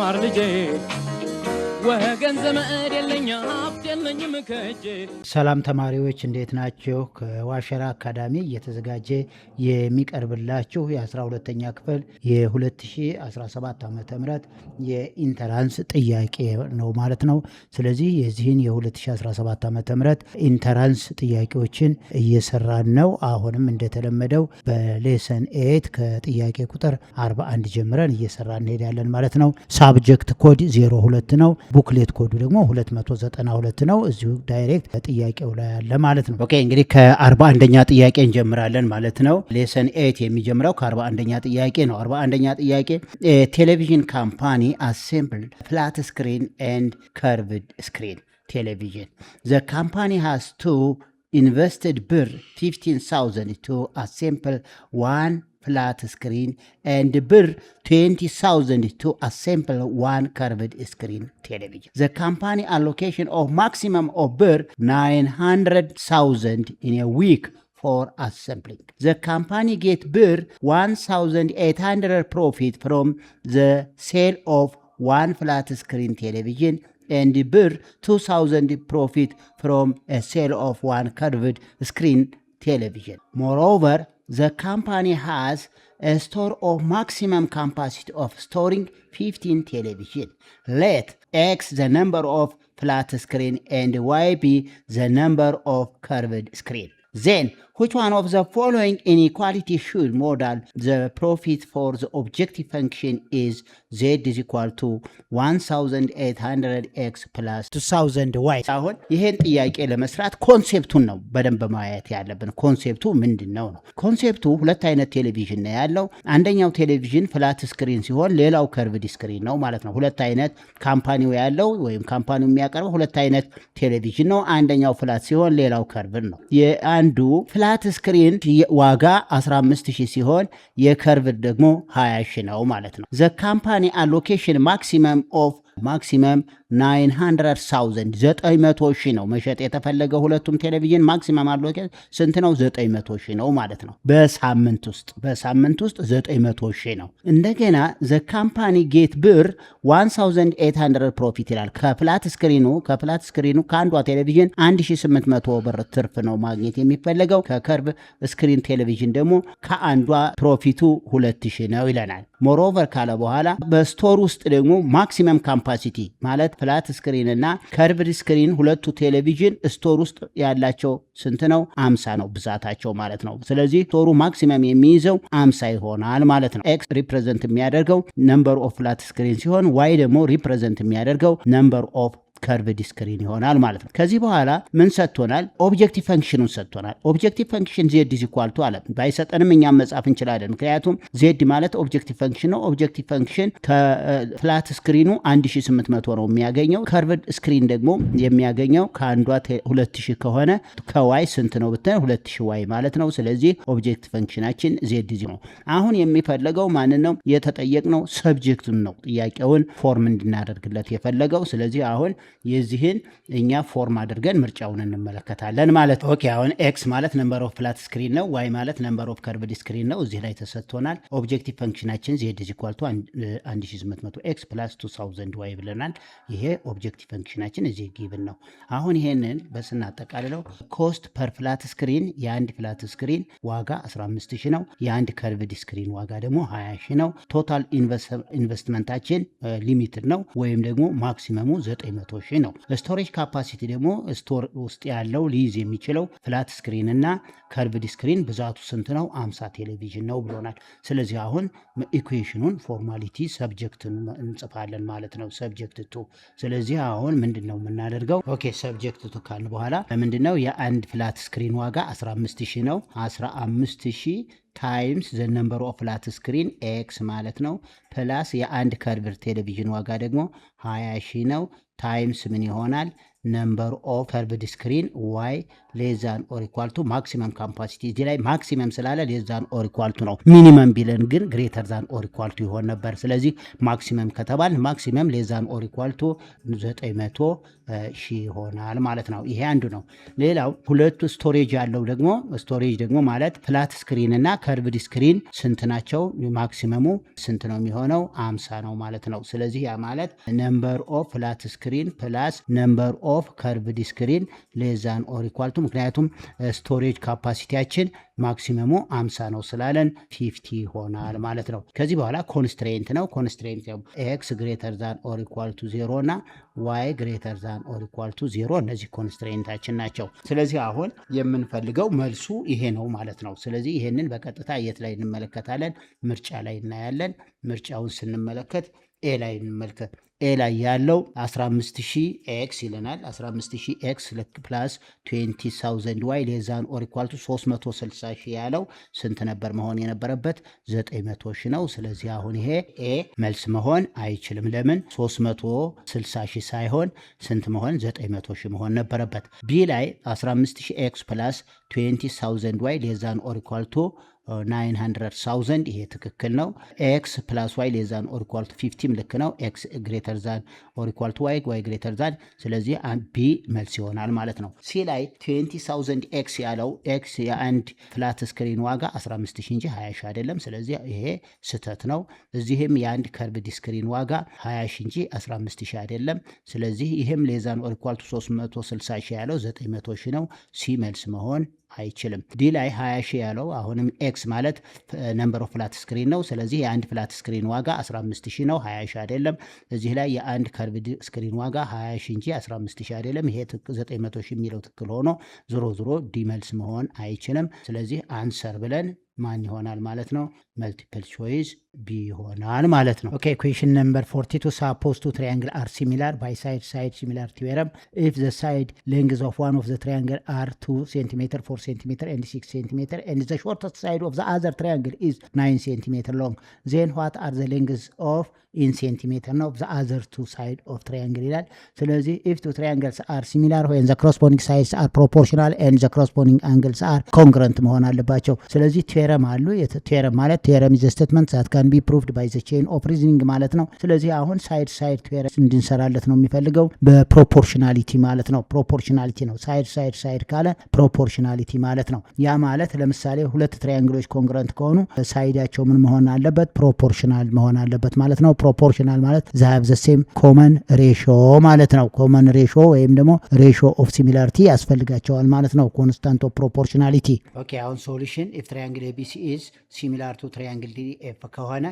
ተማር ልጄ ወገን ዘመድ የለኝ ሀብት የለኝም ከእጄ። ሰላም ተማሪዎች እንዴት ናችሁ? ከዋሸራ አካዳሚ እየተዘጋጀ የሚቀርብላችሁ የ12ኛ ክፍል የ2017 ዓ.ም የኢንተራንስ ጥያቄ ነው ማለት ነው። ስለዚህ የዚህን የ2017 ዓ.ም ኢንተራንስ ጥያቄዎችን እየሰራን ነው። አሁንም እንደተለመደው በሌሰን 8 ከጥያቄ ቁጥር 41 ጀምረን እየሰራን እንሄዳለን ማለት ነው። ሳብጀክት ኮድ 02 ነው። ቡክሌት ኮዱ ደግሞ 292 ነው። እዚሁ ዳይሬክት ጥያቄው ላይ ያለ ማለት ነው። ኦኬ እንግዲህ ከ41ኛ ጥያቄ እንጀምራለን ማለት ነው። ሌሰን 8 የሚጀምረው ከ41ኛ ጥያቄ ነው። 41ኛ ጥያቄ ቴሌቪዥን ካምፓኒ አሴምብል ፍላት ስክሪን ኤንድ ከርቭድ ስክሪን ቴሌቪዥን ዘ ካምፓኒ ሃዝ ቱ invested ብር 15,000 to assemble one flat screen and ብር 20,000 to assemble one curved screen television. The company allocation of maximum of ብር 900,000 in a week for assembling. The company get ብር 1,800 profit from the sale of one flat screen television and ብር 2,000 profit from a sale of one curved screen television. Moreover, the company has a store of maximum capacity of storing 15 television. Let X the number of flat screen and Y be the number of curved screen. Then, which one of the following inequality should model the profit for the objective function is Z is equal to 1,800X plus 2,000Y. አሁን ይሄን ጥያቄ ለመስራት ኮንሴፕቱን ነው በደንብ ማየት ያለብን። ኮንሴፕቱ ምንድን ነው? ኮንሴፕቱ ሁለት አይነት ቴሌቪዥን ነው ያለው። አንደኛው ቴሌቪዥን ፍላት ስክሪን ሲሆን ሌላው ከርቭድ ስክሪን ነው ማለት ነው። ሁለት አይነት ካምፓኒው ያለው ወይም ካምፓኒው የሚያቀርበው ሁለት አይነት ቴሌቪዥን ነው። አንደኛው ፍላት ሲሆን ሌላው ከርቭድ ነው። የአንዱ ፍላት ስክሪን ዋጋ 15,000 ሲሆን የከርቭድ ደግሞ 20,000 ነው ማለት ነው። ዘ ካምፓኒ አሎኬሽን ማክሲመም 900,000 900,000 ነው መሸጥ የተፈለገው። ሁለቱም ቴሌቪዥን ማክሲመም አሎኬሽን ስንት ነው? 900,000 ነው ማለት ነው። በሳምንት ውስጥ 900,000 ነው። እንደገና ዘ ካምፓኒ ጌት ብር 1,800 ፕሮፊት ይላል። ከፍላት ስክሪኑ ከአንዷ ቴሌቪዥን 1,800 ብር ትርፍ ነው ማግኘት የሚፈለገው። ከከርቭ ስክሪን ቴሌቪዥን ደግሞ ከአንዷ ፕሮፊቱ 2,000 ነው ይለናል። ሞሮቨር ካለ በኋላ በስቶር ውስጥ ደግሞ ማክሲመም ካምፓሲቲ ማለት ፍላት ስክሪን እና ከርቭድ ስክሪን ሁለቱ ቴሌቪዥን ስቶር ውስጥ ያላቸው ስንት ነው? 50 ነው ብዛታቸው ማለት ነው። ስለዚህ ስቶሩ ማክሲመም የሚይዘው 50 ይሆናል ማለት ነው። ኤክስ ሪፕሬዘንት የሚያደርገው ነምበር ኦፍ ፍላት ስክሪን ሲሆን ዋይ ደግሞ ሪፕሬዘንት የሚያደርገው ነምበር ኦፍ ከርቭድ ስክሪን ይሆናል ማለት ነው። ከዚህ በኋላ ምን ሰጥቶናል? ኦብጀክቲቭ ፈንክሽኑን ሰጥቶናል። ኦብጀክቲቭ ፈንክሽን ዜድ ኢዝ ኢኳል ቱ አለ። ባይሰጠንም እኛም መጻፍ እንችላለን። ምክንያቱም ዜድ ማለት ኦብጀክቲቭ ፈንክሽን ነው። ኦብጀክቲቭ ፈንክሽን ከፍላት ስክሪኑ 1,800 ነው የሚያገኘው። ከርቭድ ስክሪን ደግሞ የሚያገኘው ከአንዷ 2,000 ከሆነ ከዋይ ስንት ነው ብትል 2,000 ዋይ ማለት ነው። ስለዚህ ኦብጀክቲቭ ፈንክሽናችን ዜድ ኢዝ ነው። አሁን የሚፈለገው ማንን ነው? የተጠየቅነው ሰብጀክቱን ነው። ጥያቄውን ፎርም እንድናደርግለት የፈለገው። ስለዚህ አሁን የዚህን እኛ ፎርም አድርገን ምርጫውን እንመለከታለን ማለት ነው። ኦኬ አሁን ኤክስ ማለት ነምበር ኦፍ ፍላት ስክሪን ነው። ዋይ ማለት ነምበር ኦፍ ከርቭድ ስክሪን ነው። እዚህ ላይ ተሰጥቶናል። ኦብጀክቲቭ ፈንክሽናችን ዜድ ኢዝ ኢኳል ቱ 1,800 ኤክስ ፕላስ 2,000 ዋይ ብለናል። ይሄ ኦብጀክቲቭ ፈንክሽናችን እዚህ ጊቭን ነው። አሁን ይሄንን በስናጠቃልለው ኮስት ፐር ፍላት ስክሪን የአንድ ፍላት ስክሪን ዋጋ 15,000 ነው። የአንድ ከርቭድ ስክሪን ዋጋ ደግሞ 20,000 ነው። ቶታል ኢንቨስትመንታችን ሊሚትድ ነው ወይም ደግሞ ማክሲመሙ 900,000 ነው። ስቶሬጅ ካፓሲቲ ደግሞ ስቶር ውስጥ ያለው ሊይዝ የሚችለው ፍላት ስክሪን እና ከርቭድ ስክሪን ብዛቱ ስንት ነው? 50 ቴሌቪዥን ነው ብሎናል። ስለዚህ አሁን ኢኩዌሽኑን ፎርማሊቲ ሰብጀክትን እንጽፋለን ማለት ነው። ሰብጀክት ቱ። ስለዚህ አሁን ምንድነው የምናደርገው? ኦኬ ሰብጀክት ቱ ካልን በኋላ ምንድነው የአንድ ፍላት ስክሪን ዋጋ 15,000 ነው። 15,000 ታይምስ ዘ ነምበር ኦፍ ፍላት ስክሪን ኤክስ ማለት ነው ፕላስ የአንድ ከርቭድ ቴሌቪዥን ዋጋ ደግሞ 20,000 ነው ታይምስ ምን ይሆናል? ነምበር ኦፍ ከርቭድ ስክሪን ዋይ ሌዛን ኦር ኢኳል ቱ ማክሲመም ካፓሲቲ። እዚህ ላይ ማክሲመም ስላለ ሌዛን ኦር ኢኳል ቱ ነው። ሚኒመም ቢለን ግን ግሬተር ዛን ኦር ኢኳል ቱ ይሆን ነበር። ስለዚህ ማክሲመም ከተባል ማክሲመም ሌዛን ኦር ኢኳል ቱ 900 ሺህ ይሆናል ማለት ነው። ይሄ አንዱ ነው። ሌላው ሁለቱ ስቶሬጅ ያለው ደግሞ ስቶሬጅ ደግሞ ማለት ፍላት ስክሪን እና ከርቭድ ስክሪን ስንት ናቸው? ማክሲመሙ ስንት ነው የሚሆነው? 50 ነው ማለት ነው። ስለዚህ ያ ማለት ነምበር ኦፍ ፍላት ስክሪን ፕላስ ነምበር ኦፍ ከርቭድ ስክሪን ሌዛን ኦር ኢኳል ቱ፣ ምክንያቱም ስቶሬጅ ካፓሲቲያችን ማክሲመሙ 50 ነው ስላለን 50 ይሆናል ማለት ነው። ከዚህ በኋላ ኮንስትሬንት ነው። ኮንስትሬንት ኤክስ ግሬተር ዛን ኦር ኢኳል ቱ 0 እና ዋይ ግሬተር ዛን ኦር ኢኳል ቱ 0 እነዚህ ኮንስትሬንታችን ናቸው። ስለዚህ አሁን የምንፈልገው መልሱ ይሄ ነው ማለት ነው። ስለዚህ ይሄንን በቀጥታ የት ላይ እንመለከታለን? ምርጫ ላይ እናያለን። ምርጫውን ስንመለከት ኤ ላይ እንመልከት። ኤ ላይ ያለው 15000 ኤክስ ይለናል። 15000 ኤክስ ፕላስ 20000 ዋይ ሌዛን ኦር ኢኳል ቱ 360 ሺህ ያለው ስንት ነበር መሆን የነበረበት? 900 ሺህ ነው። ስለዚህ አሁን ይሄ ኤ መልስ መሆን አይችልም። ለምን? 360 ሺህ ሳይሆን ስንት መሆን? 900 ሺህ መሆን ነበረበት። ቢ ላይ 15000 ኤክስ ፕላስ 20000 ዋይ ሌዛን ኦር ኢኳል ቱ 900,000 ይሄ ትክክል ነው። ኤክስ ፕላስ ዋይ ሌዛን ኦር ኢኳል ቱ 50 ልክ ነው። ኤክስ ግሬተር ዛን ኦር ኢኳል ቱ ዋይ፣ ዋይ ግሬተር ዛን። ስለዚህ ቢ መልስ ይሆናል ማለት ነው። ሲ ላይ 20,000 ኤክስ ያለው ኤክስ የአንድ ፍላት ስክሪን ዋጋ 15,000 እንጂ 20,000 አይደለም። ስለዚህ ይሄ ስህተት ነው። እዚህም የአንድ ከርቭድ ስክሪን ዋጋ 20,000 እንጂ 15,000 አይደለም። ስለዚህ ይህም ሌዛን ኦር ኢኳል ቱ 360 ሺህ ያለው 900 ሺህ ነው። ሲ መልስ መሆን አይችልም። ዲ ላይ 20 ሺህ ያለው አሁንም ኤክስ ማለት ነምበር ኦፍ ፍላት ስክሪን ነው። ስለዚህ የአንድ ፍላት ስክሪን ዋጋ 15 ሺህ ነው፣ 20 ሺህ አይደለም። እዚህ ላይ የአንድ ከርቭድ ስክሪን ዋጋ 20 ሺህ እንጂ 15 ሺህ አይደለም። ይሄ 900 ሺህ የሚለው ትክክል ሆኖ ዞሮ ዞሮ ዲ መልስ መሆን አይችልም። ስለዚህ አንሰር ብለን ማን ይሆናል ማለት ነው? መልቲፕል ቾይስ ቢ ይሆናል ማለት ነው። ኦኬ ኩዌሽን ነምበር 42 ሳፖዝ ቱ ትራያንግል አር ሲሚላር ባይ ሳይድ ሲሚላር ቲዮረም ኢፍ ዘ ሳይድ ሌንግዝ ኦፍ ዋን ኦፍ ዘ ትራያንግል አር 2 ሴንቲሜትር 4 ሴንቲሜትር ኤንድ 6 ሴንቲሜትር ኤንድ ዘ ሾርተስት ሳይድ ኦፍ ዘ አዘር ትራያንግል ኢዝ 9 ሴንቲሜትር ሎንግ ዜን ዋት አር ዘ ሌንግዝ ኦፍ ኢን ሴንቲሜትር ነው ዘ አዘር ቱ ሳይድ ኦፍ ትራያንግል ይላል። ስለዚህ ኢፍ ቱ ትራያንግልስ አር ሲሚላር ዌን ዘ ኮረስፖንዲንግ ሳይድስ አር ፕሮፖርሽናል ኤንድ ዘ ኮረስፖንዲንግ አንግልስ አር ኮንግረንት መሆን አለባቸው። ስለዚህ ቴረም አሉ። ቴረም ማለት ቴረም ኢዝ ስቴትመንት ዛት ካን ቢ ፕሩቭድ ባይ ዘ ቼን ኦፍ ሪዝኒንግ ማለት ነው። ስለዚህ አሁን ሳይድ ቴረም እንድንሰራለት ነው የሚፈልገው በፕሮፖርሽናሊቲ ማለት ነው። ፕሮፖርሽናሊቲ ነው። ሳይድ ካለ ፕሮፖርሽናሊቲ ማለት ነው። ያ ማለት ለምሳሌ ሁለት ትራያንግሎች ኮንግረንት ከሆኑ ሳይዳቸው ምን መሆን አለበት? ፕሮፖርሽናል መሆን አለበት ማለት ነው። ፕሮፖርሽናል ማለት ዛሃብ ዘ ሴም ኮመን ሬሾ ማለት ነው። ኮመን ሬሾ ወይም ደግሞ ሬሾ ኦፍ ሲሚላሪቲ ያስፈልጋቸዋል ማለት ነው። ኮንስታንት ኦፍ ፕሮፖርሽናሊቲ። ኦኬ አሁን ሶሉሽን ኢፍ ትራያንግል ኤቢሲ ኢዝ ሲሚላር ቱ ትራያንግል ዲኤፍ ከሆነ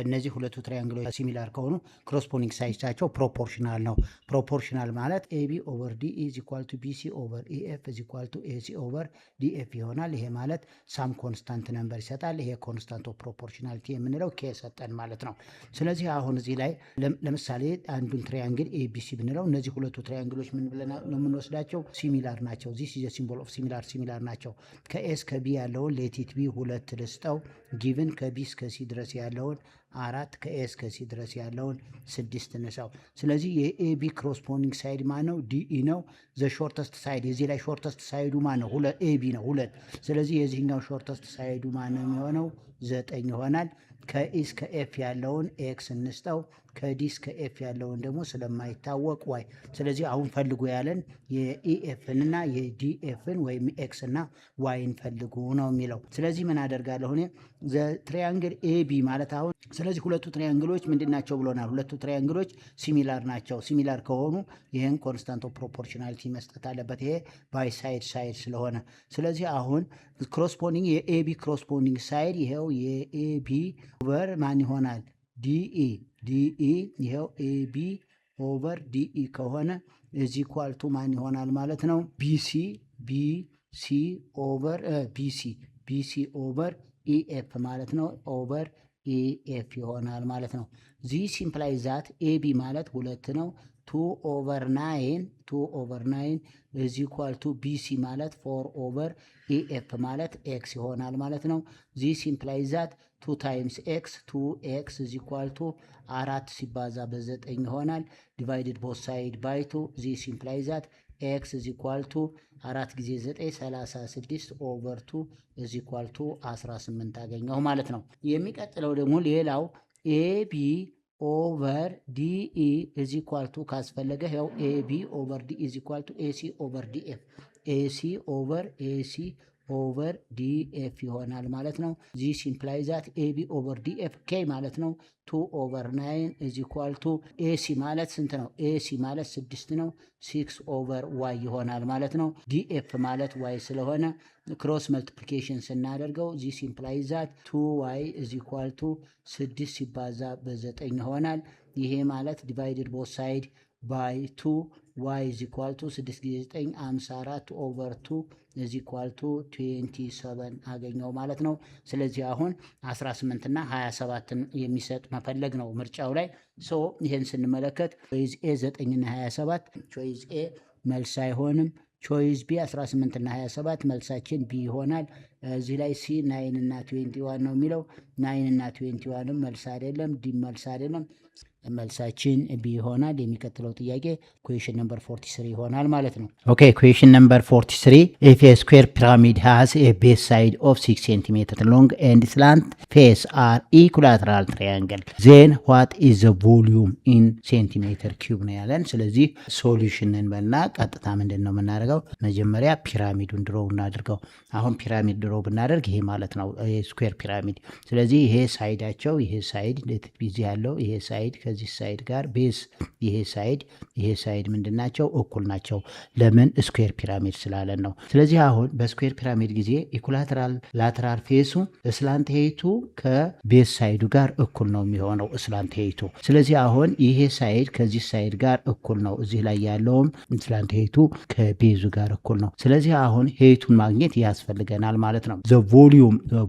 እነዚህ ሁለቱ ትራያንግሎች ሲሚላር ከሆኑ ኮረስፖንዲንግ ሳይድሳቸው ፕሮፖርሽናል ነው። ፕሮፖርሽናል ማለት ኤቢ ኦቨር ዲ ኢዝ ኢኳል ቱ ቢሲ ኦቨር ኢኤፍ ኢዝ ኢኳል ቱ ኤሲ ኦቨር ዲኤፍ ይሆናል። ይሄ ማለት ሳም ኮንስታንት ነምበር ይሰጣል። ይሄ ኮንስታንት ኦፍ ፕሮፖርሽናሊቲ የምንለው ኬ ሰጠን ማለት ነው። ስለዚህ አሁን እዚህ ላይ ለምሳሌ አንዱን ትራያንግል ኤቢሲ ብንለው እነዚህ ሁለቱ ትራያንግሎች ምን ብለን ነው የምንወስዳቸው? ሲሚላር ናቸው። ዚስ ኢዝ ሲምቦል ኦፍ ሲሚላር ናቸው። ከኤ እስከ ቢ ያለውን ሌቲት ቢ 2 ልስጠው ጊቭን ከቢ እስከ ሲ ድረስ ያለውን 4 ከኤ እስከ ሲ ድረስ ያለውን 6 ንሳው። ስለዚህ የኤቢ ኮረስፖንዲንግ ሳይድ ማን ነው? ዲኢ ነው። ዘ ሾርተስት ሳይድ የዚህ ላይ ሾርተስት ሳይዱ ማን ነው? ኤቢ ነው 2። ስለዚህ የዚህኛው ሾርተስት ሳይዱ ማን ነው የሚሆነው? 9 ይሆናል። ከኢ እስከ ኤፍ ያለውን ኤክስ እንስጠው። ከዲ እስከ ኤፍ ያለውን ደግሞ ስለማይታወቅ ዋይ። ስለዚህ አሁን ፈልጉ ያለን የኢኤፍን እና የዲኤፍን ወይም ኤክስ እና ዋይን ፈልጉ ነው የሚለው። ስለዚህ ምን አደርጋለሁ እኔ ትሪያንግል ኤቢ ማለት አሁን ስለዚህ ሁለቱ ትሪያንግሎች ምንድን ናቸው ብሎናል። ሁለቱ ትሪያንግሎች ሲሚላር ናቸው። ሲሚላር ከሆኑ ይህን ኮንስታንት ኦፍ ፕሮፖርሽናሊቲ መስጠት አለበት። ይሄ ባይ ሳይድ ስለሆነ ስለዚህ አሁን ኮረስፖንዲንግ የኤቢ ኮረስፖንዲንግ ሳይድ ይሄው የኤቢ ኦቨር ማን ይሆናል? ዲኢ ይሄው ኤቢ ኦቨር ዲኢ ከሆነ እዚ ኳልቱ ማን ይሆናል ማለት ነው? ቢሲ ኦቨር ኢኤፍ ማለት ነው። ኦቨር ኢኤፍ ይሆናል ማለት ነው። ዚ ሲምፕላይ ዛት ኤቢ ማለት 2 ነው። 2 ኦቨር 9 እዚ ኢኳል ቱ ቢሲ ማለት 4 ኦቨር ኢኤፍ ማለት ኤክስ ይሆናል ማለት ነው። ዚ ሲምፕላይ ዛት 2 ታይምስ ኤክስ 2ኤክስ እዚ ኢኳል ቱ 4 ሲባዛ በ9 ይሆናል። ዲቫይድድ ቦት ሳይድ ባይ 2 ዚ ሲምፕላይ ዛት ኤክስ ኢዝ ኢኳል ቱ 4 ጊዜ 9 36 ኦቨር 2 ኢዝ ኢኳል ቱ 18 አገኘሁ ማለት ነው። የሚቀጥለው ደግሞ ሌላው ኤቢ ኦቨር ዲኢ ኢዝ ኢኳል ቱ ካስፈለገ ያው ኤቢ ኦቨር ዲ ኢዝ ኢኳል ቱ ኤሲ ኦቨር ዲኤፍ ኤሲ ኦቨር ዲኤፍ ይሆናል ማለት ነው። ዚስ ኢምፕላይዝ ዛት ኤቢ ኦቨር ዲኤፍ ኬ ማለት ነው 2 ኦቨር 9 ኢዝ ኢኳል ቱ ኤሲ ማለት ስንት ነው? ኤሲ ማለት 6 ነው። 6 ኦቨር ዋይ ይሆናል ማለት ነው። ዲኤፍ ማለት ዋይ ስለሆነ ክሮስ መልቲፕሊኬሽን ስናደርገው ዚስ ኢምፕላይዝ ዛት 2 ዋይ ኢዝ ኢኳል ቱ 6 ሲባዛ በ9 ይሆናል። ይሄ ማለት ዲቫይድድ ቦት ሳይድ ባይ 2 ዋይ ኢዝ ኢኳል ቱ 6 ጊዜ 9 54 ኦቨር 2 ኢዝ ኢኳል ቱ 27 አገኘው ማለት ነው። ስለዚህ አሁን 18 እና 27ን የሚሰጥ መፈለግ ነው ምርጫው ላይ። ሶ ይሄን ስንመለከት ቾይዝ ኤ 9 እና 27 ቾይዝ ኤ መልስ አይሆንም። ቾይዝ ቢ 18 እና 27 መልሳችን ቢ ይሆናል። እዚህ ላይ ሲ 9 እና 21 ነው የሚለው 9 እና 21ም መልስ አይደለም፣ ዲ መልስ አይደለም። መልሳችን ቢ ይሆናል። የሚቀጥለው ጥያቄ ኩዌሽን ነምበር 43 ይሆናል ማለት ነው። ኦኬ ኩዌሽን ነምበር 43 ኢፍ ኤ ስኩዌር ፒራሚድ ሃዝ ኤ ቤዝ ሳይድ ኦፍ 6 ሴንቲሜትር ሎንግ ኤንድ ስላንት ፌስ አር ኢኩላተራል ትራያንግል ዜን ዋት ኢዝ ዘ ቮሊዩም ኢን ሴንቲሜትር ኪዩብ ነው ያለን። ስለዚህ ሶሉሽንን በልና ቀጥታ ምንድን ነው የምናደርገው? መጀመሪያ ፒራሚዱን ድሮ እናድርገው። አሁን ፒራሚድ ድሮ ብናደርግ ይሄ ማለት ነው ስኩዌር ፒራሚድ። ስለዚህ ይሄ ሳይዳቸው ይሄ ሳይድ ቢዚ ያለው ይሄ ሳይድ ከዚህ ሳይድ ጋር ቤዝ ይሄ ሳይድ ምንድን ናቸው? እኩል ናቸው። ለምን? ስኩዌር ፒራሚድ ስላለን ነው። ስለዚህ አሁን በስኩዌር ፒራሚድ ጊዜ ኢኩላተራል ላተራል ፌሱ ስላንት ሄይቱ ከቤዝ ሳይዱ ጋር እኩል ነው የሚሆነው ስላንት ሄይቱ። ስለዚህ አሁን ይሄ ሳይድ ከዚህ ሳይድ ጋር እኩል ነው። እዚህ ላይ ያለውም ስላንት ሄይቱ ከቤዙ ጋር እኩል ነው። ስለዚህ አሁን ሄይቱን ማግኘት ያስፈልገናል ማለት ነው። the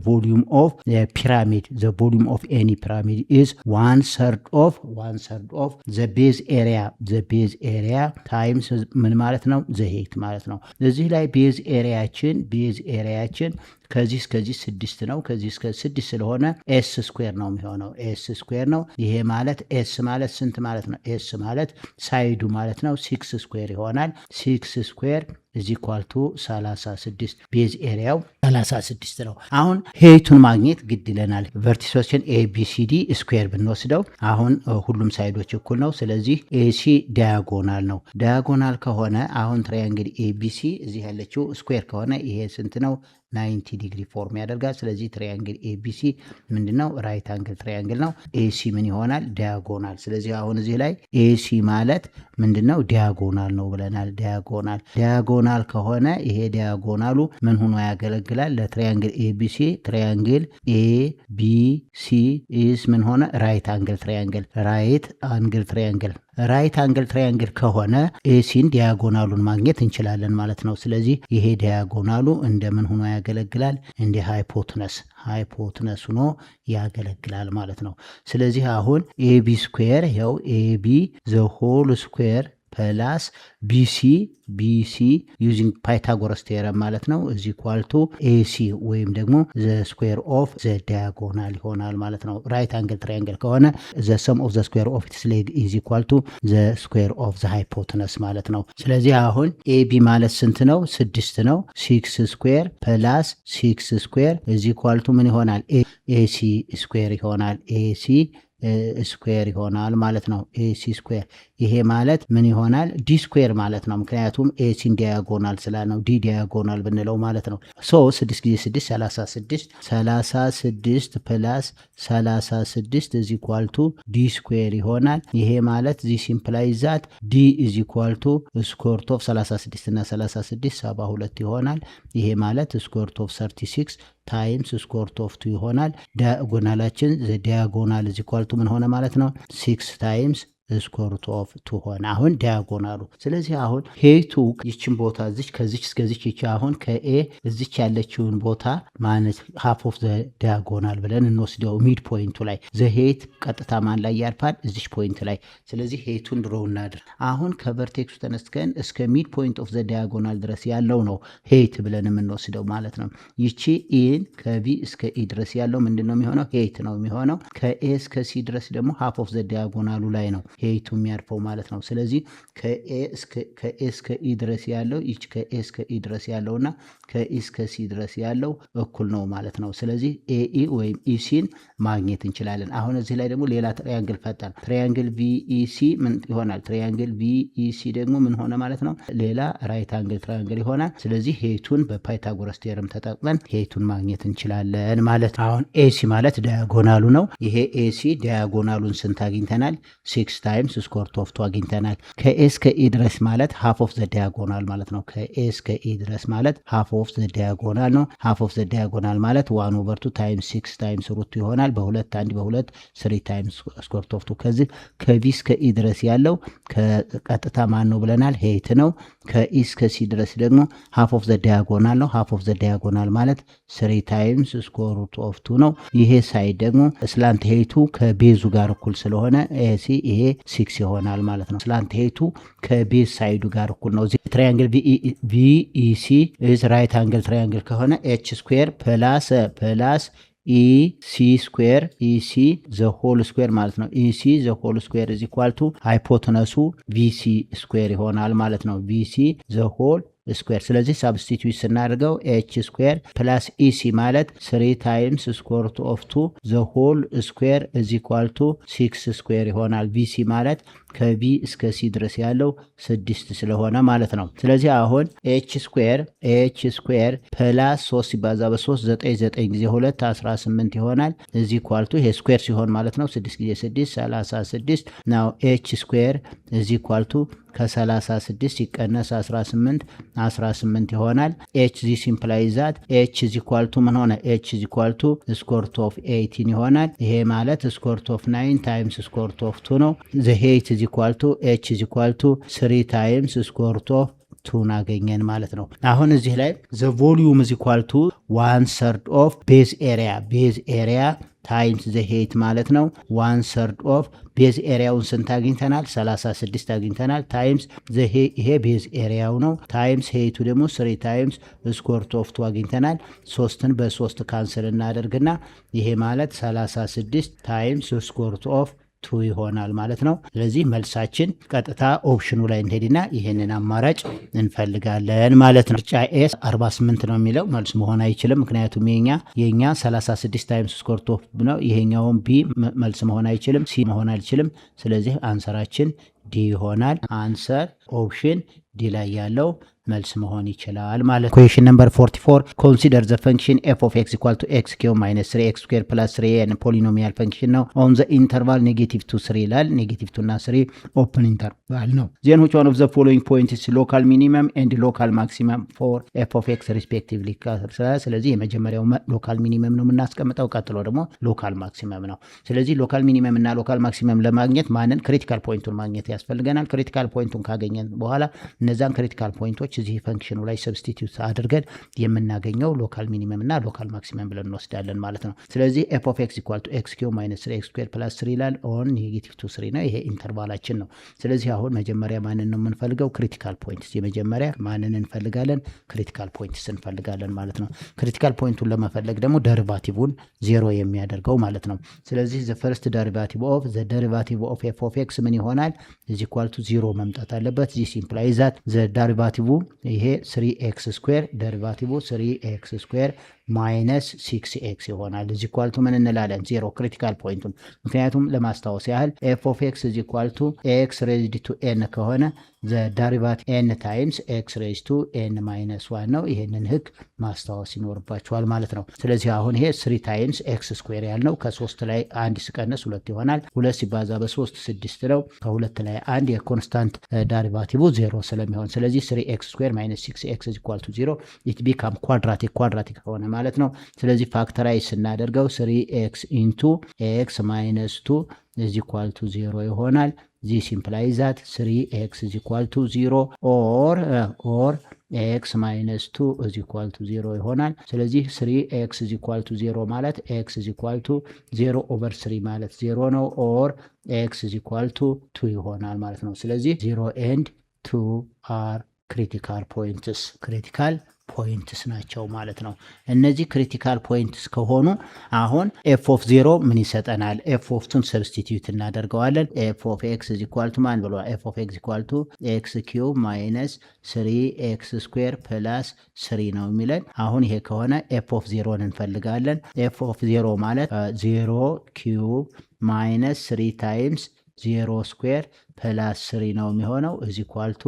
volume of the pyramid, the volume of any pyramid is 1/3 of the base area times ምን ማለት ነው? the height ማለት ነው። እዚህ ላይ ቤዝ ኤሪያችን ከዚህ እስከዚህ 6 ነው። ከዚህ እስከ 6 ስለሆነ ኤስ ስኩዌር ነው የሚሆነው። ኤስ ስኩዌር ነው። ይሄ ማለት ኤስ ማለት ስንት ማለት ነው? ኤስ ማለት ሳይዱ ማለት ነው። 6 ስኩዌር ይሆናል። 6 ስኩዌር ኢዝ ኢኳል ቱ 36 ቤዝ ኤሪያው 36 ነው። አሁን ሄይቱን ማግኘት ግድ ይለናል። ቨርቲሶችን ኤቢሲዲ ስኩዌር ብንወስደው አሁን ሁሉም ሳይዶች እኩል ነው። ስለዚህ ኤሲ ዳያጎናል ነው። ዳያጎናል ከሆነ አሁን ትራያንግል ኤቢሲ እዚህ ያለችው ስኩዌር ከሆነ ይሄ ስንት ነው? 90 ዲግሪ ፎርም ያደርጋል። ስለዚህ ትራያንግል ኤቢሲ ምንድነው? ራይት አንግል ትራያንግል ነው። ኤሲ ምን ይሆናል? ዳያጎናል። ስለዚህ አሁን እዚህ ላይ ኤሲ ማለት ምንድነው? ዳያጎናል ነው ብለናል። ዳያጎናል ከሆነ ይሄ ዳያጎናሉ ምን ሆኖ ያገለግላል? ለትራያንግል ኤቢሲ ትራያንግል ኤቢሲ ኢዝ ምን ሆነ? ራይት አንግል ትራያንግል ከሆነ ኤሲን ዲያጎናሉን ማግኘት እንችላለን ማለት ነው። ስለዚህ ይሄ ዲያጎናሉ እንደምን ሆኖ ያገለግላል? እንደ ሃይፖትነስ ሆኖ ያገለግላል ማለት ነው። ስለዚህ አሁን ኤቢ ስኩዌር ይኸው ኤቢ ዘ ሆል ስኩዌር ፕላስ ቢሲ ዩዚንግ ፓይታጎረስ ቴረም ማለት ነው እዚ ኳልቱ ኤሲ ወይም ደግሞ ዘ ስኩዌር ኦፍ ዘ ዳያጎናል ይሆናል ማለት ነው። ራይት አንግል ትራያንግል ከሆነ ዘ ሰም ኦፍ ዘ ስኩዌር ኦፍ ኢትስ ሌግ ኢዝ ኢኳል ቱ ዘ ስኩዌር ኦፍ ዘ ሃይፖተነስ ማለት ነው። ስለዚህ አሁን ኤቢ ማለት ስንት ነው? 6 ነው። 6 ስኩዌር ፕላስ 6 ስኩዌር ኢዝ ኢኳል ቱ ምን ይሆናል? ኤሲ ስኩዌር ይሆናል። ኤሲ ስኩዌር ይሆናል ማለት ነው። ኤሲ ስኩዌር ይሄ ማለት ምን ይሆናል? ዲ ስኩዌር ማለት ነው። ምክንያቱም ኤሲን ዲያጎናል ስላልነው ዲ ዲያጎናል ብንለው ማለት ነው። ሶ 6 ጊዜ 6 36 ፕላስ 36 ኢዝ ኢኳል ቱ ዲ ስኩዌር ይሆናል። ይሄ ማለት ዚስ ኢምፕላይዝ ዛት ዲ ኢዝ ኢኳል ቱ ስኩዌር ሩት ኦፍ 36 እና 36 72 ይሆናል። ይሄ ማለት ስኩዌር ሩት ኦፍ 36 ታይምስ ስኩዌር ሩት ኦፍ 2 ይሆናል። ዲያጎናላችን ዲያጎናል ኢዝ ኢኳል ቱ ምን ሆነ ማለት ነው? 6 ታይምስ ስኩዌር ሩት ኦፍ 2 ሆነ። አሁን ዲያጎናሉ። ስለዚህ አሁን ሄይቱ ይችን ቦታ እዚች ከዚች እስከዚች ይቺ አሁን ከኤ እዚች ያለችውን ቦታ ማለት ሃፍ ኦፍ ዘ ዲያጎናል ብለን እንወስደው ሚድ ፖይንቱ ላይ ዘ ሄይት ቀጥታ ማን ላይ ያርፋል? እዚች ፖይንት ላይ። ስለዚህ ሄይቱን ድሮ እናድር። አሁን ከቨርቴክሱ ተነስተን እስከ ሚድ ፖይንት ኦፍ ዘ ዲያጎናል ድረስ ያለው ነው ሄይት ብለን የምንወስደው ማለት ነው። ይቺ ኢን ከቪ እስከ ኢ ድረስ ያለው ምንድነው የሚሆነው? ሄይት ነው የሚሆነው። ከኤ እስከ ሲ ድረስ ደግሞ ሃፍ ኦፍ ዘ ዲያጎናሉ ላይ ነው ሄይቱ የሚያርፈው ማለት ነው። ስለዚህ ከኤ እስከ ኢ ድረስ ያለው ይች ከኤ እስከ ኢ ድረስ ያለውና ከኢ እስከ ሲ ድረስ ያለው እኩል ነው ማለት ነው። ስለዚህ ኤኢ ወይም ኢሲን ማግኘት እንችላለን። አሁን እዚህ ላይ ደግሞ ሌላ ትሪያንግል ፈጠር። ትሪያንግል ቪኢሲ ምን ይሆናል? ትሪያንግል ቪኢሲ ደግሞ ምን ሆነ ማለት ነው? ሌላ ራይት አንግል ትሪያንግል ይሆናል። ስለዚህ ሄይቱን በፓይታጎረስ ቴርም ተጠቅመን ሄይቱን ማግኘት እንችላለን ማለት ነው። አሁን ኤሲ ማለት ዳያጎናሉ ነው። ይሄ ኤሲ ዳያጎናሉን ስንት አግኝተናል? 6 ታይምስ ስኩዌር ሩት ኦፍ 2 አግኝተናል። ከኤ እስከ ኢ ድረስ ማለት ሃፍ ኦፍ ዘ ዳያጎናል ማለት ነው። ከኤ እስከ ኢ ድረስ ማለት ሃፍ ኦፍ ዘ ዳያጎናል ነው። ሃፍ ኦፍ ዘ ዳያጎናል ማለት 1/2 ታይምስ 6 ታይምስ ሩት ይሆናል። በሁለት 1 በሁለት 3 ታይምስ ስኩዌር ሩት ኦፍ 2። ከዚህ ከቪ እስከ ኢ ድረስ ያለው ከቀጥታ ማን ነው ብለናል? ሄይት ነው። ከኢ እስከ ሲ ድረስ ደግሞ ሃፍ ኦፍ ዘ ዳያጎናል ነው። ሃፍ ኦፍ ዘ ዳያጎናል ማለት 3 ታይምስ ስኩዌር ሩት ኦፍ 2 ነው። ይሄ ሳይድ ደግሞ ስላንት ሄይቱ ከቤዙ ጋር እኩል ስለሆነ ኤሲ ይሄ 6 ይሆናል ማለት ነው። ስላንት ሄይቱ ከቤዝ ሳይዱ ጋር እኩል ነው። እዚህ ትራያንግል ቪኢሲ ኢዝ ራይት አንግል ትራያንግል ከሆነ ኤች ስኩዌር ፕላስ ኢሲ ስኩዌር ኢሲ ዘ ሆል ስኩዌር ማለት ነው። ኢሲ ዘ ሆል ስኩዌር ኢዝ ኢኳል ቱ ሃይፖተነሱ ቪሲ ስኩዌር ይሆናል ማለት ነው። ቪሲ ዘ ሆል ስኩዌር። ስለዚህ ሳብስቲቱት ስናደርገው ኤች ስኩዌር ፕላስ ኢሲ ማለት 3 ታይምስ ስኩዌር ሩት ኦፍ 2 ዘ ሆል ስኩዌር ኢዝ ኢኳል ቱ 6 ስኩዌር ይሆናል። ቪሲ ማለት ከቪ እስከ ሲ ድረስ ያለው 6 ስለሆነ ማለት ነው። ስለዚህ አሁን ኤች ስኩዌር ፕላስ 3 ሲባዛ በ3 9 ጊዜ 2 18 ይሆናል። ኢዝ ኢኳል ቱ ይሄ ስኩዌር ሲሆን ማለት ነው 6 ጊዜ 6 36 ናው ኤች ስኩዌር ኢዝ ኢኳል ቱ ከ36 ሲቀነስ 18 ይሆናል። ኤች ዚ ሲምፕላይ ዛት ኤች ኢዝ ኢኳል ቱ ምን ሆነ? ኤች ኢዝ ኢኳል ቱ ስኩዌር ሩት ኦፍ 18 ይሆናል። ይሄ ማለት ስኩዌር ሩት ኦፍ 9 ታይምስ ስኩዌር ሩት ኦፍ 2 ነው። ዘ ሄይት ኢዝ ኢኳል ቱ ኤች ኢዝ ኢኳል ቱ 3 ታይምስ ስኩዌር ሩት ኦፍ 2 አገኘን ማለት ነው። አሁን እዚህ ላይ ዘ ቮሊዩም ኢዝ ኢኳል ቱ 1/3 ኦፍ ቤዝ ኤሪያ ታይምስ ዘ ሄይት ማለት ነው። 1/3 ኦፍ ቤዝ ኤሪያውን ስንት አግኝተናል? 36 አግኝተናል። ታይምስ ይሄ ቤዝ ኤሪያው ነው። ታይምስ ሄይቱ ደግሞ 3 ታይምስ ስኩዌር ሩት ኦፍ 2 አግኝተናል። 3ን በ3 ካንስል እናደርግና ይሄ ማለት 36 ታይምስ ስኩዌር ሩት ኦፍ 2 ይሆናል ማለት ነው። ስለዚህ መልሳችን ቀጥታ ኦፕሽኑ ላይ እንሄድና ይሄንን አማራጭ እንፈልጋለን ማለት ነው። ምርጫ ኤ 48 ነው የሚለው መልስ መሆን አይችልም። ምክንያቱም የኛ 36 ታይምስ ስኩዌር ሩት ኦፍ ነው። ይሄኛውን ቢ መልስ መሆን አይችልም። ሲ መሆን አይችልም። ስለዚህ አንሰራችን ዲ ይሆናል። አንሰር ኦፕሽን ዲ ላይ ያለው መልስ መሆን ይችላል ማለት ነው። ኩዌሽን ነምበር 44 ኮንሲደር ዘ ፈንክሽን ኤፍ ኦፍ ኤክስ ኢኳል ቱ ኤክስ ኪዩብ ማይነስ 3 ኤክስ ስኩዌር ፕላስ 3 ፖሊኖሚያል ፈንክሽን ነው። ኦን ዘ ኢንተርቫል -2 ይላል። -2 እና 3 ኦፕን ኢንተርቫል ነው። ዜን which one of the following points is local minimum and local maximum for f of x respectively። ስለዚህ የመጀመሪያው ሎካል ሚኒመም ነው የምናስቀምጠው። ቀጥሎ ደግሞ ሎካል ማክሲመም ነው። ስለዚህ ሎካል ሚኒመም እና ሎካል ማክሲመም ለማግኘት ማንን? ክሪቲካል ፖይንቱን ማግኘት ያስፈልገናል። ክሪቲካል ፖይንቱን ካገኘን በኋላ እነዛን ክሪቲካል ፖይንቶች እዚህ ፈንክሽኑ ላይ ሰብስቲቲዩት አድርገን የምናገኘው ሎካል ሚኒመም እና ሎካል ማክሲመም ብለን እንወስዳለን ማለት ነው። ስለዚህ ኤፍ ኦፍ ኤክስ ኢኳል ቱ ኤክስ ኪዩብ ማይነስ 3 ኤክስ ስኩዌር ፕላስ 3 ይላል። ኦን -2 ነው። ይሄ ኢንተርቫላችን ነው። ስለዚህ አሁን መጀመሪያ ማንን ነው የምንፈልገው? ክሪቲካል ፖይንትስ። የመጀመሪያ ማንን እንፈልጋለን? ክሪቲካል ፖይንትስ እንፈልጋለን ማለት ነው። ክሪቲካል ፖይንቱን ለመፈለግ ደግሞ ደሪቫቲቭን 0 የሚያደርገው ማለት ነው። ስለዚህ ዘ ፈርስት ደሪቫቲቭ ኦፍ ዘ ደሪቫቲቭ ኦፍ ኤፍ ኦፍ ኤክስ ምን ይሆናል? ኢዝ ኢኳል ቱ 0 መምጣት አለበት። ዚስ ኢምፕላይዝ ዛት ዘ ደሪቫቲቭ ይሄ 3x ስኩዌር ደሪቫቲቭ 3x ስኩዌር ማይነስ 6x ይሆናል። ኢዝ ኢኳል ቱ ምን እንላለን? 0 ክሪቲካል ፖይንቱን። ምክንያቱም ለማስታወስ ያህል ኤፍ ኦፍ ኤክስ ኢዝ ኢኳል ቱ ኤክስ ሬዝድ ቱ ኤን ከሆነ ዘ ደሪቫቲቭ ኤን ታይምስ ኤክስ ሬዝ ቱ ኤን ማይነስ 1 ነው። ይሄንን ህግ ማስታወስ ይኖርባችኋል ማለት ነው። ስለዚህ አሁን ይሄ 3 ታይምስ ኤክስ ስኩዌር ያልነው ከ3 ላይ 1 ሲቀነስ 2 ይሆናል። 2 ሲባዛ በ3 6 ነው። ከ2 ላይ 1 የኮንስታንት ደሪቫቲቭ 0 ስለሚሆን ስለዚህ 3x ስኩዌር ማይነስ 6x ኢዝ ኢኳል ቱ 0 ኢት ቢካም ኳድራቲክ ሆነ ማለት ነው። ስለዚህ ፋክተራይዝ ስናደርገው 3x ኢንቱ ኤክስ ማይነስ 2 ኢዝ ኢኳል ቱ 0 ይሆናል። ዚስ ኢምፕላይዝ ዛት 3x ኢዝ ኢኳል ቱ 0 ኦር x ማይነስ 2 ኢዝ ኢኳል ቱ 0 ይሆናል። ስለዚህ 3x ኢዝ ኢኳል ቱ 0 ማለት x ኢዝ ኢኳል ቱ 0 ኦቨር 3 ማለት 0 ነው። ኦር x ኢዝ ኢኳል ቱ 2 ይሆናል ማለት ነው። ስለዚህ 0 ኤንድ 2 አር ክሪቲካል ፖይንትስ ፖይንትስ ናቸው ማለት ነው። እነዚህ ክሪቲካል ፖይንትስ ከሆኑ አሁን ኤፍ ኦፍ 0 ምን ይሰጠናል? ኤፍ ኦፍ 2ን ሰብስቲቲዩት እናደርገዋለን። ኤፍ ኦፍ ኤክስ ኢዝ ኢኳል ቱ ማን ብሏል? ኤፍ ኦፍ ኤክስ ኢኳል ቱ ኤክስ ኪዩብ ማይነስ 3 ኤክስ ስኩዌር ፕላስ 3 ነው የሚለን። አሁን ይሄ ከሆነ ኤፍ ኦፍ 0ን እንፈልጋለን። ኤፍ ኦፍ 0 ማለት 0 ኪዩብ ማይነስ 3 ታይምስ 0 ስኩዌር ፕላስ 3 ነው የሚሆነው እዚ ኳልቱ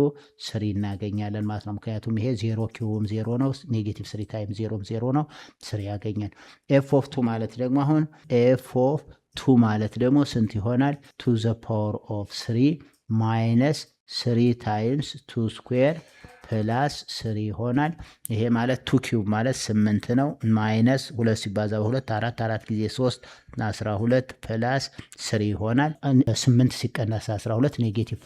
3 እናገኛለን ማለት ነው። ምክንያቱም ይሄ 0 ኪዩብም 0 ነው፣ ኔጌቲቭ 3 ታይም 0 0 ነው፣ 3 ያገኛል። ኤፍ ኦፍ 2 ማለት ደግሞ አሁን ኤፍ ኦፍ 2 ማለት ደግሞ ስንት ይሆናል? ቱ ዘ ፓወር ኦፍ 3 ማይነስ 3 ታይምስ 2 ስኩዌር ፕላስ 3 ይሆናል። ይሄ ማለት 2 ኪዩብ ማለት 8 ነው፣ ማይነስ 2 ሲባዛ በ2 4 4 ጊዜ 3 12 ፕላስ 3 ይሆናል። 8 ሲቀነስ 12 ኔጌቲቭ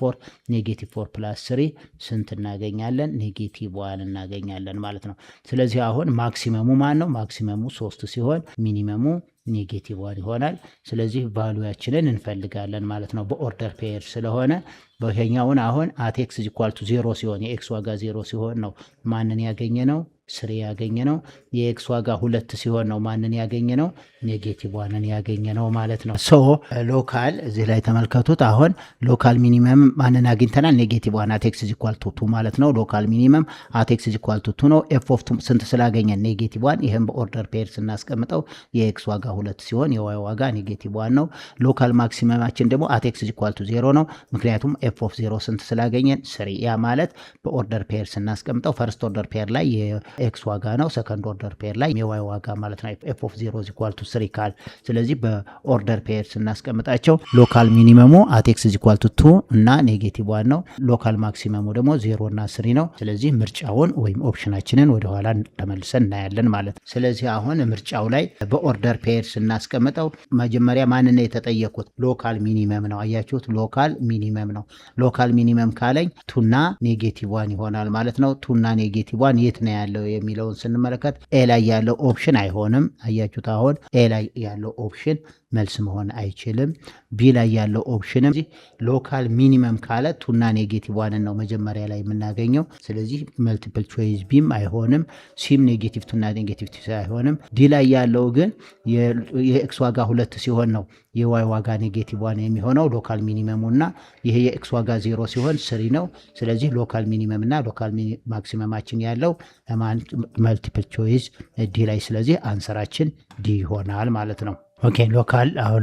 4 ፕላስ 3 ስንት እናገኛለን? ኔጌቲቭ 1 እናገኛለን ማለት ነው። ስለዚህ አሁን ማክሲመሙ ማን ነው? ማክሲመሙ 3 ሲሆን ሚኒመሙ ኔጌቲቭ 1 ይሆናል። ስለዚህ ቫሉያችንን እንፈልጋለን ማለት ነው። በኦርደር ፔር ስለሆነ በይሄኛውን አሁን አት ኤክስ ኢኳል ቱ 0 ሲሆን የኤክስ ዋጋ 0 ሲሆን ነው ማንን ያገኘ ነው? 3 ያገኘ ነው። የኤክስ ዋጋ 2 ሲሆን ነው ማንን ያገኘ ነው? ኔጌቲቭ 1ን ያገኘ ነው ማለት ነው። ሶ ሎካል እዚህ ላይ ተመልከቱት። አሁን ሎካል ሚኒመም ማንን አግኝተናል? ኔጌቲቭ 1 አት ኤክስ ኢኳል ቱ 2 ማለት ነው። ሎካል ሚኒመም አት ኤክስ ኢኳል ቱ 2 ነው። ኤፍ ኦፍ 2 ስንት ስላገኘን? ኔጌቲቭ 1። ይሄን በኦርደር ፔር ስናስቀምጠው የኤክስ ዋጋ 2 ሲሆን የዋይ ዋጋ ኔጌቲቭ 1 ነው። ሎካል ማክሲመማችን ደግሞ አት ኤክስ ኢኳል ቱ 0 ነው። ምክንያቱም ኤፍ ኦፍ 0 ስንት ስላገኘን? 3። ያ ማለት በኦርደር ፔር ስናስቀምጠው ፈርስት ኦርደር ፔር ላይ የኤክስ ዋጋ ነው፣ ሰከንድ ኦርደር ፔር ላይ የዋይ ዋጋ ማለት ነው። ኤፍ ኦፍ 0 ኢኳል ቱ 3 ካል ስለዚህ በኦርደር ፔር ስናስቀምጣቸው ሎካል ሚኒመሙ አት ኤክስ ኢኳል ቱ 2 እና ኔጌቲቭ 1 ነው። ሎካል ማክሲመሙ ደግሞ 0 እና 3 ነው። ስለዚህ ምርጫውን ወይም ኦፕሽናችንን ወደ ኋላ ተመልሰን እናያለን ማለት ነው። ስለዚህ አሁን ምርጫው ላይ በኦርደር ፔር ስናስቀምጠው መጀመሪያ ማንን ነው የተጠየቁት? ሎካል ሚኒመም ነው። አያችሁት? ሎካል ሚኒመም ነው። ሎካል ሚኒመም ካለኝ 2 እና ኔጌቲቭ 1 ይሆናል ማለት ነው። 2 እና ኔጌቲቭ 1 የት ነው ያለው የሚለውን ስንመለከት ኤ ላይ ያለው ኦፕሽን አይሆንም። አያችሁት? አሁን ኤ ላይ ያለው ኦፕሽን መልስ መሆን አይችልም። ቢ ላይ ያለው ኦፕሽንም ሎካል ሚኒመም ካለ 2 እና ኔጌቲቭ 1 ነው መጀመሪያ ላይ የምናገኘው። ስለዚህ መልቲፕል ቾይስ ቢም አይሆንም። ሲም ኔጌቲቭ 2 እና ኔጌቲቭ 2 አይሆንም። ዲ ላይ ያለው ግን የኤክስ ዋጋ 2 ሲሆን ነው የዋይ ዋጋ ኔጌቲቭ 1 የሚሆነው ሎካል ሚኒመሙ እና ይሄ የኤክስ ዋጋ 0 ሲሆን 3 ነው። ስለዚህ ሎካል ሚኒመም እና ሎካል ማክሲመማችን ያለው መልቲፕል ቾይስ ዲ ላይ። ስለዚህ አንሰራችን ዲ ይሆናል ማለት ነው። ኦኬ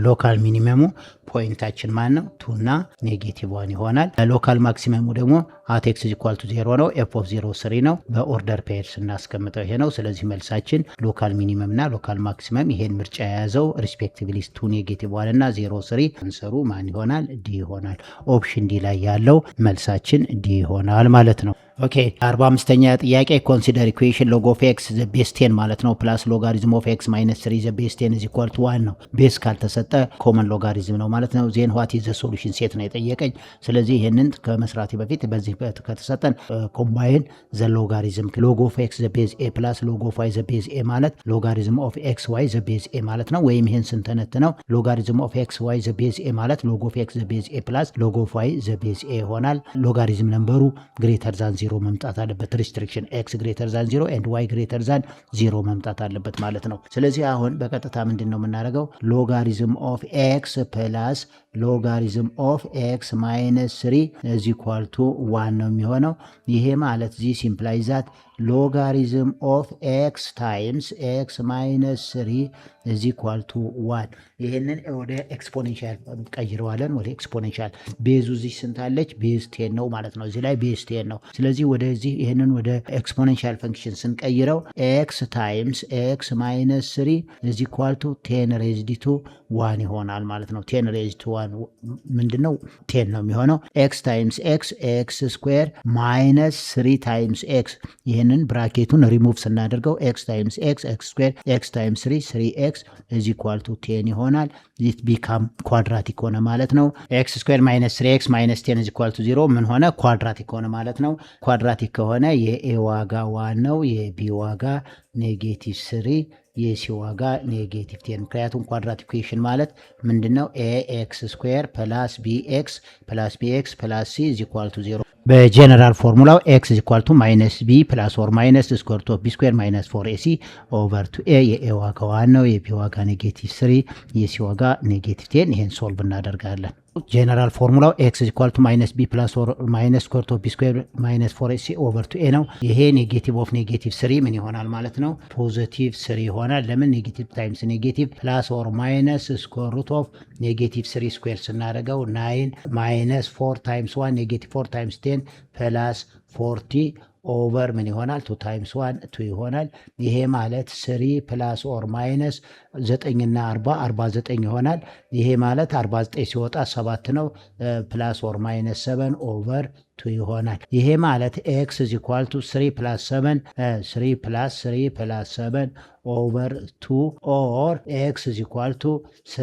ሎካል ሚኒመሙ ፖይንታችን ማን ነው? 2 እና ኔጌቲቭ 1 ይሆናል። ሎካል ማክሲመሙ ደግሞ አት ኤክስ ኢኳል ቱ 0 ነው። ኤፍ ኦፍ 0 3 ነው። በኦርደር ፔር ስናስቀምጠው ይሄ ነው። ስለዚህ መልሳችን ሎካል ሚኒመም እና ሎካል ማክሲመም ይሄን ምርጫ የያዘው ሪስፔክቲቭሊ 2 ኔጌቲቭ 1 እና 0 3 አንሰሩ ማን ይሆናል? ዲ ይሆናል። ኦፕሽን ዲ ላይ ያለው መልሳችን ዲ ይሆናል ማለት ነው። ኦኬ 45ኛ ጥያቄ ኮንሲደር ኢኩዌሽን ሎግ ኦፍ ኤክስ ዘ ቤዝ 10 ማለት ነው ፕላስ ሎጋሪዝም ኦፍ ኤክስ ማይነስ 3 ዘ ቤዝ 10 ኢዝ ኢኳል ቱ 1 ነው። ቤዝ ካልተሰጠ ኮመን ሎጋሪዝም ነው ማለት ነው። ዜን ዋት ኢዝ ዘ ሶሉሽን ሴት ነው የጠየቀኝ። ስለዚህ ይሄንን ከመስራቴ በፊት በዚህ ከተሰጠን ኮምባይን ዘ ሎጋሪዝም ሎግ ኦፍ ኤክስ ዘ ቤዝ ኤ ፕላስ ሎግ ኦፍ ዋይ ዘ ቤዝ ኤ ማለት ሎጋሪዝም ኦፍ ኤክስ ዋይ ዘ ቤዝ ኤ ማለት ነው። ወይም ይሄን ስንተነት ነው ሎጋሪዝም ኦፍ ኤክስ ዋይ ዘ ቤዝ ኤ ማለት ሎግ ኦፍ ኤክስ ዘ ቤዝ ኤ ፕላስ ሎግ ኦፍ ዋይ ዘ ቤዝ ኤ ይሆናል። ሎጋሪዝም ነምበሩ ግሬተር ዛን 0 መምጣት አለበት። ሪስትሪክሽን ኤክስ ግሬተር ዛን 0 ኤንድ ዋይ ግሬተር ዛን 0 መምጣት አለበት ማለት ነው። ስለዚህ አሁን በቀጥታ ምንድን ነው የምናደርገው? ሎጋሪዝም ኦፍ ኤክስ ፕላስ ሎጋሪዝም ኦፍ ኤክስ ማይነስ 3 ኢዝ ኢኳል ቱ 1 ነው የሚሆነው። ይሄ ማለት ዚስ ኢምፕላይዝ ዛት ሎጋሪዝም ኦፍ ኤክስ ታይምስ ኤክስ ማይነስ 3 ኢዝ ኢኳል ቱ 1። ይሄንን ወደ ኤክስፖኔንሻል ቀይረዋለን። ወደ ኤክስፖኔንሻል ቤዙ እዚህ ስንታለች? ቤዝ 10 ነው ማለት ነው። እዚህ ላይ ቤዝ 10 ነው። ስለዚህ ወደዚህ ይሄንን ወደ ኤክስፖኔንሻል ፈንክሽን ስንቀይረው ኤክስ ታይምስ ኤክስ ማይነስ 3 ኢዝ ኢኳል ቱ 10 ሬዝድ ቱ 1 ይሆናል ማለት ነው። 10 ሬዝድ ቱ 1 ምንድነው? 10 ነው የሚሆነው። ኤክስ ታይምስ ኤክስ ኤክስ ስኩዌር ማይነስ 3 ታይምስ ኤክስ ይህንን ብራኬቱን ሪሙቭ ስናደርገው ኤክስ ታይምስ ኤክስ ኤክስ ስኩዌር ኤክስ ታይምስ 3 ኤክስ ኢዝ ኢኳል ቱ 10 ይሆናል። ዚት ቢካም ኳድራቲክ ሆነ ማለት ነው። ኤክስ ስኩዌር ማይነስ 3 ኤክስ ማይነስ 10 ኢዝ ኢኳል ቱ 0 ምን ሆነ? ኳድራቲክ ሆነ ማለት ነው። ኳድራቲክ ከሆነ የኤ ዋጋ 1 ነው፣ የቢ ዋጋ ኔጌቲቭ 3 የሲ ዋጋ ኔጌቲቭ 10። ምክንያቱም ኳድራቲክ ኢኩዌሽን ማለት ምንድነው? ኤ ኤክስ ስኩዌር ፕላስ ቢ ኤክስ ፕላስ ሲ ኢዝ ኢኳል ቱ 0 በጀነራል ፎርሙላው x = -b + or - ስኩዌር ሩት ኦፍ b ስኩዌር - 4ac ኦቨር 2a የa ዋጋ 1 ነው፣ የb ዋጋ -3፣ የc ዋጋ -10። ይሄን ሶልቭ እናደርጋለን። ጀነራል ፎርሙላው x = -b + or - ስኩዌር ሩት ኦፍ b ስኩዌር - 4ac ኦቨር 2a ነው። ይሄ ኔጌቲቭ ኦፍ -3 ምን ይሆናል ማለት ነው? ፖዚቲቭ 3 ይሆናል። ለምን ኔጌቲቭ ታይምስ ኔጌቲቭ ፕላስ ኦር ማይነስ ስኩዌር ሩት ኦፍ -3 ስኩዌር ስናደርገው 9 - 4 ታይምስ 1 -4 ታይምስ 10 ፕላስ 40 ኦቨር ምን ይሆናል? 2 ታይምስ 1 2 ይሆናል። ይሄ ማለት 3 ፕላስ ኦር ማይነስ 9 እና 40 49 ይሆናል። ይሄ ማለት 49 ሲወጣ 7 ነው። ፕላስ ኦር ማይነስ 7 ኦቨር 2 ይሆናል። ይሄ ማለት x = 3 + 7 3 + 3 + 7 ኦቨር 2 ኦር x = 3 -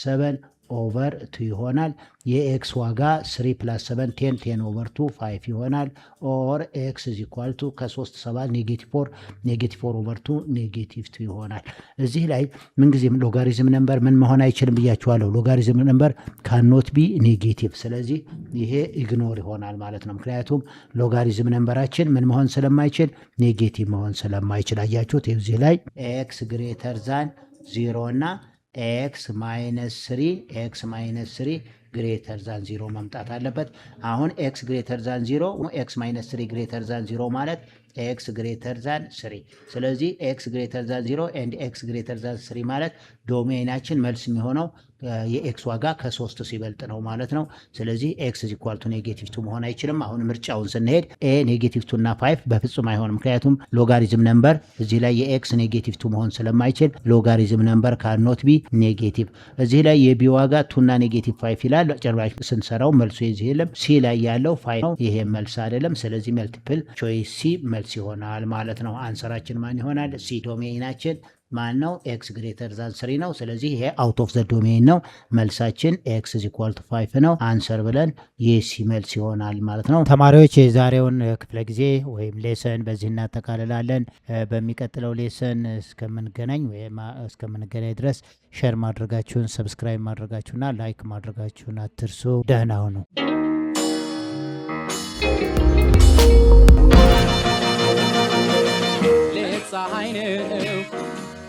7 ኦቨር 2 ይሆናል። የኤክስ ዋጋ 3 + 7 10 10 ኦቨር 2 5 ይሆናል። ኦር ኤክስ = ከ3 7 -4 ኦቨር 2 -2 ይሆናል። እዚህ ላይ ምንጊዜም ሎጋሪዝም ነምበር ምን መሆን አይችልም ብያችኋለሁ። ሎጋሪዝም ነምበር ካኖት ቢ ኔጌቲቭ። ስለዚህ ይሄ ኢግኖር ይሆናል ማለት ነው። ምክንያቱም ሎጋሪዝም ነምበራችን ምን መሆን ስለማይችል ኔጌቲቭ መሆን ስለማይችል አያችሁት። እዚህ ላይ ኤክስ ግሬተር ዛን 0 እና ኤክስ - 3 ግሬተር ዛን 0 መምጣት አለበት። አሁን ኤክስ ግሬተር ዛን 0 ኤክስ - 3 ግሬተር ዛን 0 ማለት ኤክስ ግሬተር ዛን 3። ስለዚህ ኤክስ ግሬተር ዛን 0 ኤንድ ኤክስ ግሬተር ዛን 3 ማለት ዶሜናችን መልስ የሚሆነው የኤክስ ዋጋ ከ3 ሲበልጥ ነው ማለት ነው። ስለዚህ ኤክስ = -2 መሆን አይችልም። አሁን ምርጫውን ስንሄድ ኤ -2 እና 5 በፍጹም አይሆንም። ምክንያቱም ሎጋሪዝም ነምበር እዚህ ላይ የኤክስ -2 መሆን ስለማይችል ሎጋሪዝም ነምበር ካኖት ቢ ኔጌቲቭ። እዚህ ላይ የቢ ዋጋ 2 እና -5 ይላል። ጭራሽ ስንሰራው መልሱ የዚህ የለም። ሲ ላይ ያለው 5 ነው። ይሄ መልስ አይደለም። ስለዚህ መልቲፕል ቾይስ ሲ መልስ ይሆናል ማለት ነው። አንሰራችን ማን ይሆናል? ሲ። ዶሜናችን ማን ነው? ኤክስ ግሬተር ዛን 3 ነው። ስለዚህ ይሄ አውት ኦፍ ዘ ዶሜን ነው። መልሳችን ኤክስ = 5 ነው። አንሰር ብለን የሲ መልስ ይሆናል ማለት ነው። ተማሪዎች የዛሬውን ክፍለ ጊዜ ወይም ሌሰን በዚህ እናጠቃልላለን። በሚቀጥለው ሌሰን እስከምንገናኝ ድረስ ሼር ማድረጋችሁን፣ ሰብስክራይብ ማድረጋችሁና ላይክ ማድረጋችሁን አትርሱ። ደህና ሁኑ። ፀሐይ ነው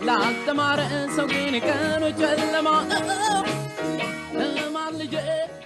ላልተማረ ሰው ግን ቀኑ ጨለማ